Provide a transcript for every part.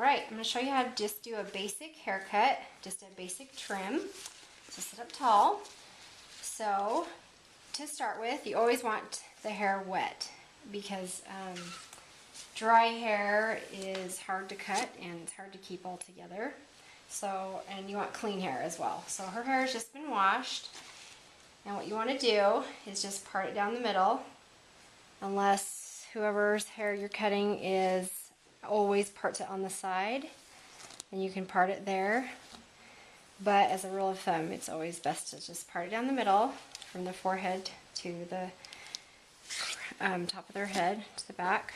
Alright, I'm going to show you how to just do a basic haircut, just a basic trim. So sit up tall. So to start with, you always want the hair wet because dry hair is hard to cut and it's hard to keep all together. So, and you want clean hair as well. So her hair has just been washed, and what you want to do is just part it down the middle, unless whoever's hair you're cutting is always parts it on the side, and you can part it there. But as a rule of thumb, it's always best to just part it down the middle from the forehead to the top of their head to the back.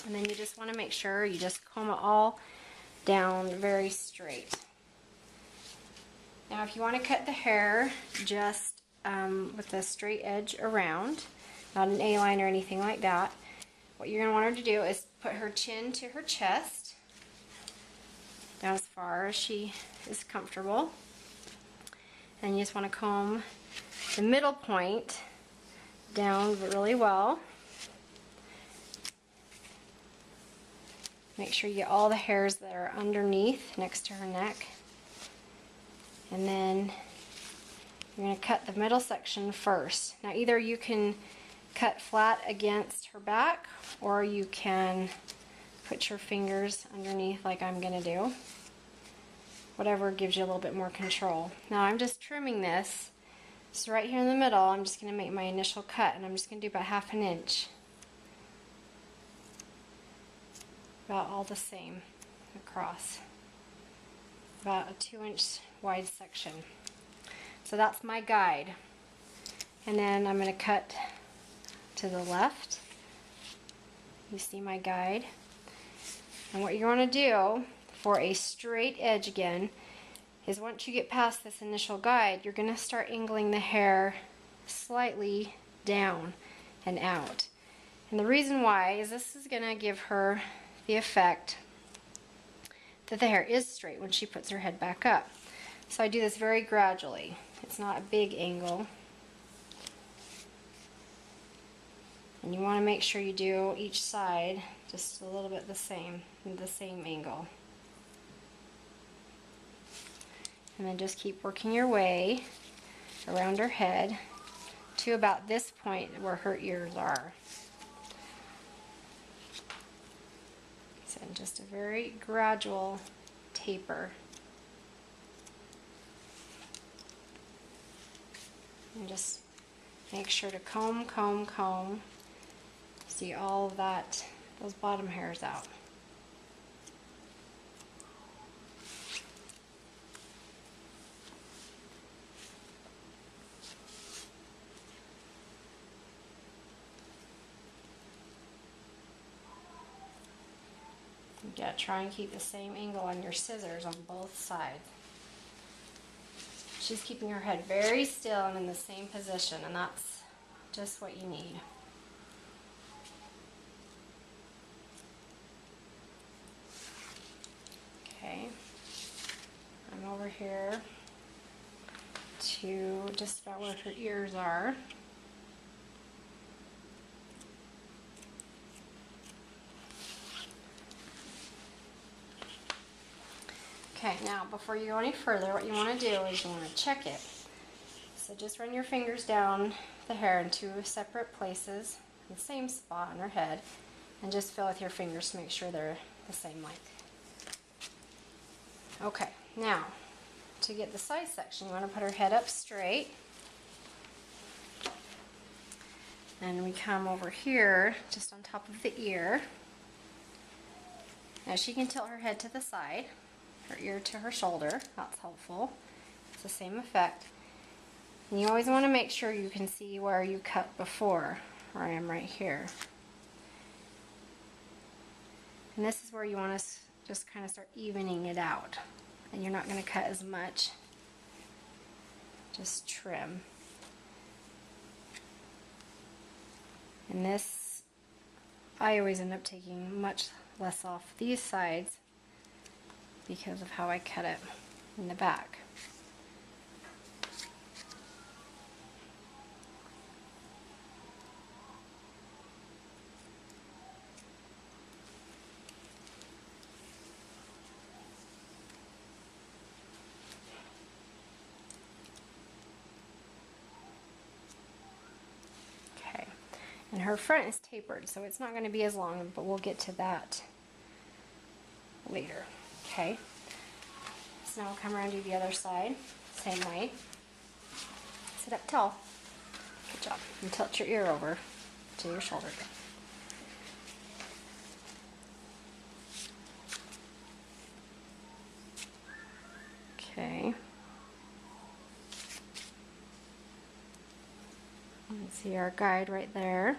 And then you just want to make sure you just comb it all down very straight. Now if you want to cut the hair just with a straight edge around, not an A-line or anything like that, what you're going to want her to do is put her chin to her chest, down as far as she is comfortable. And you just want to comb the middle point down really well. Make sure you get all the hairs that are underneath next to her neck. And then you're going to cut the middle section first. Now either you can cut flat against her back, or you can put your fingers underneath like I'm going to do. Whatever gives you a little bit more control. Now I'm just trimming this. So right here in the middle, I'm just going to make my initial cut, and I'm just going to do about 1/2 inch. About all the same across. About a 2-inch wide section. So that's my guide. And then I'm going to cut to the left. You see my guide. And what you're going to do for a straight edge again is once you get past this initial guide, you're going to start angling the hair slightly down and out. And the reason why is this is going to give her the effect that the hair is straight when she puts her head back up. So I do this very gradually. It's not a big angle. And you want to make sure you do each side just a little bit the same angle. And then just keep working your way around her head to about this point where her ears are. So just a very gradual taper. And just make sure to comb, comb, comb. See all of that, those bottom hairs out. You gotta try and keep the same angle on your scissors on both sides. She's keeping her head very still and in the same position, and that's just what you need. Okay, I'm over here to just about where her ears are. Okay, now before you go any further, what you want to do is you want to check it. So just run your fingers down the hair in 2 separate places, in the same spot on her head, and just feel with your fingers to make sure they're the same length. Okay, now to get the side section, you want to put her head up straight. And we come over here, just on top of the ear. Now she can tilt her head to the side, her ear to her shoulder. That's helpful. It's the same effect. And you always want to make sure you can see where you cut before, where I am right here. And this is where you want to just kind of start evening it out. And you're not going to cut as much. Just trim. And this, I always end up taking much less off these sides because of how I cut it in the back. And her front is tapered, so it's not going to be as long, but we'll get to that later. Okay. So now we'll come around to the other side, same way. Sit up tall. Good job. And tilt your ear over to your shoulder. Okay. Let's see our guide right there.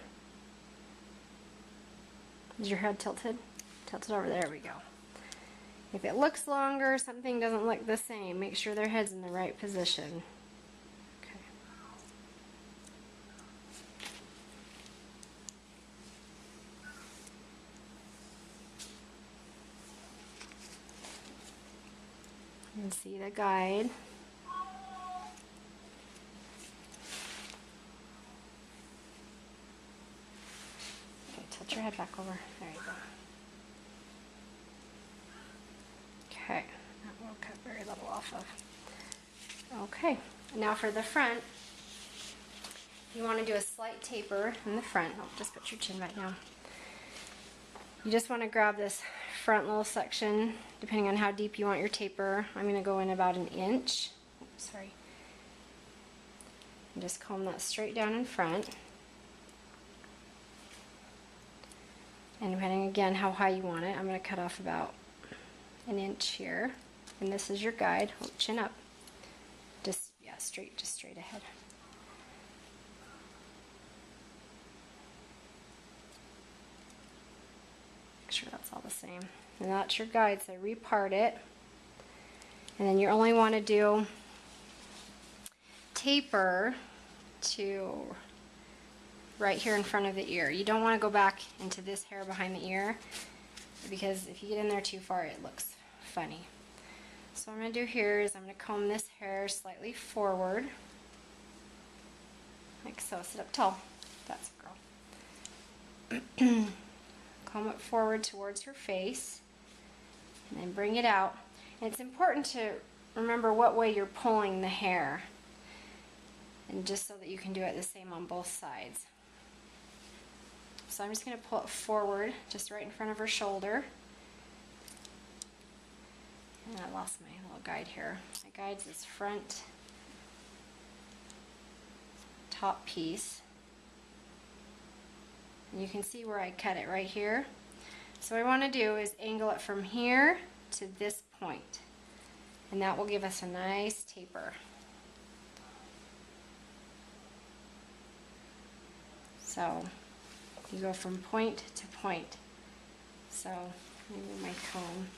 Is your head tilted? Tilted over there, we go. If it looks longer, something doesn't look the same, make sure their head's in the right position. Okay. And see the guide. Okay, tilt your head back over. There you go. Okay, that will cut very little off of. Okay, now for the front, you want to do a slight taper in the front. Oh, just put your chin back down. You just want to grab this front little section, depending on how deep you want your taper. I'm going to go in about 1 inch. Oops, sorry. And just comb that straight down in front. And depending again how high you want it, I'm going to cut off about 1 inch here. And this is your guide. Hold chin up. Just, yeah, straight, just straight ahead. Make sure that's all the same. And that's your guide, so repart it. And then you only want to do taper to right here in front of the ear. You don't want to go back into this hair behind the ear, because if you get in there too far, it looks funny. So what I'm going to do here is I'm going to comb this hair slightly forward, like so. Sit up tall. That's a girl. Comb it forward towards her face, and then bring it out. And it's important to remember what way you're pulling the hair, and just so that you can do it the same on both sides. So I'm just going to pull it forward, just right in front of her shoulder. And I lost my little guide here. My guide's this front top piece. And you can see where I cut it right here. So what I want to do is angle it from here to this point. And that will give us a nice taper. So you go from point to point. So let me move my comb,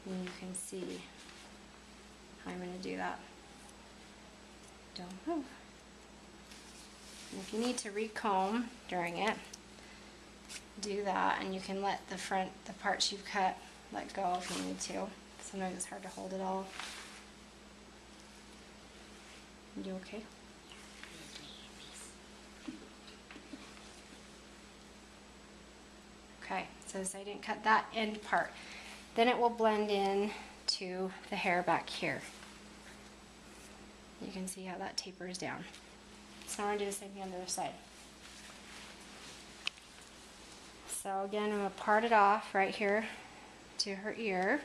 and you can see how I'm going to do that. Don't move. And if you need to recomb during it, do that, and you can let the parts you've cut, let go if you need to. Sometimes it's hard to hold it all. You okay? Okay, so I didn't cut that end part. Then it will blend in to the hair back here. You can see how that tapers down. So I'm going to do the same thing on the other side. So again, I'm going to part it off right here to her ear.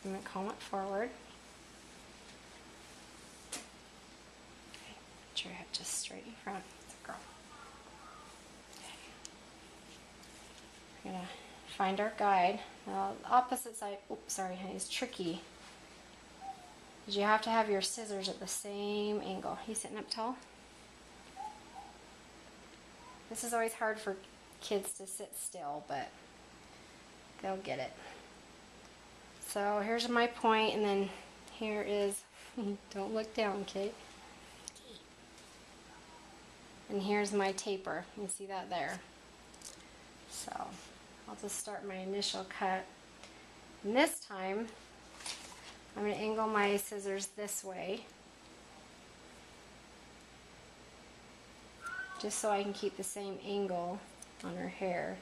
I'm going to comb it forward. Okay, put your head just straight in front. That's a girl. Okay. We're going to find our guide. Now, the opposite side, oops, sorry, is tricky. You have to have your scissors at the same angle. You sitting up tall? This is always hard for kids to sit still, but they'll get it. So here's my point, and then here is, don't look down, Kate. And here's my taper. You can see that there. So I'll just start my initial cut. And this time, I'm going to angle my scissors this way, just so I can keep the same angle on her hair.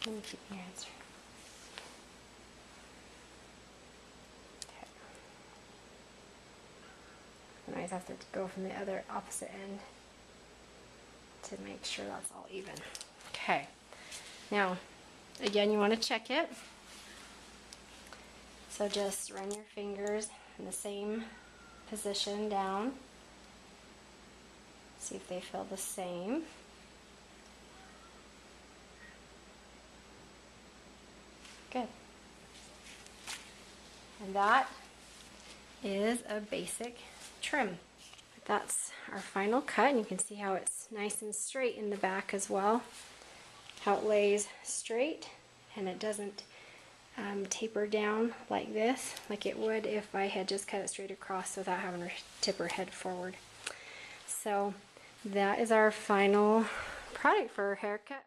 Let me keep your hands. Okay. And I always have to go from the other opposite end to make sure that's all even. Okay. Now, again, you want to check it. So just run your fingers in the same position down. See if they feel the same. Good. And that is a basic trim. That's our final cut, and you can see how it's nice and straight in the back as well. How it lays straight and it doesn't taper down like this, like it would if I had just cut it straight across without having to tip her head forward. So that is our final product for her haircut.